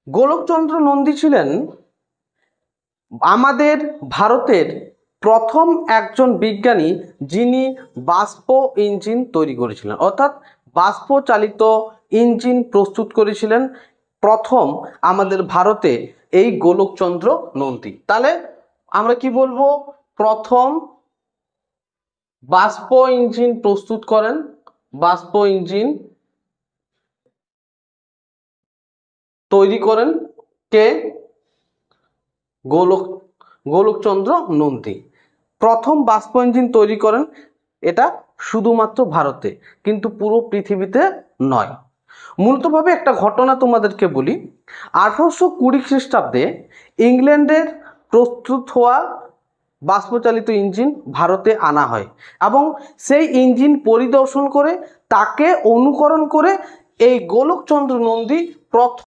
গোলকচন্দ্র নন্দী ছিলেন আমাদের ভারতের প্রথম একজন বিজ্ঞানী যিনি বাষ্প ইঞ্জিন তৈরি করেছিলেন, অর্থাৎ বাষ্প চালিত ইঞ্জিন প্রস্তুত করেছিলেন প্রথম আমাদের ভারতে এই গোলকচন্দ্র নন্দী। তাহলে আমরা কি বলবো, প্রথম বাষ্প ইঞ্জিন প্রস্তুত করেন, বাষ্প ইঞ্জিন তৈরি করেন কে? গোলকচন্দ্র নন্দী প্রথম বাষ্প ইঞ্জিন তৈরি করেন। এটা শুধুমাত্র ভারতে, কিন্তু পুরো পৃথিবীতে নয়। মূলতভাবে একটা ঘটনা তোমাদেরকে বলি। 1820 খ্রিস্টাব্দে ইংল্যান্ডের প্রস্তুত হওয়া বাষ্পচালিত ইঞ্জিন ভারতে আনা হয় এবং সেই ইঞ্জিন পরিদর্শন করে তাকে অনুকরণ করে এই গোলকচন্দ্র নন্দী প্রথম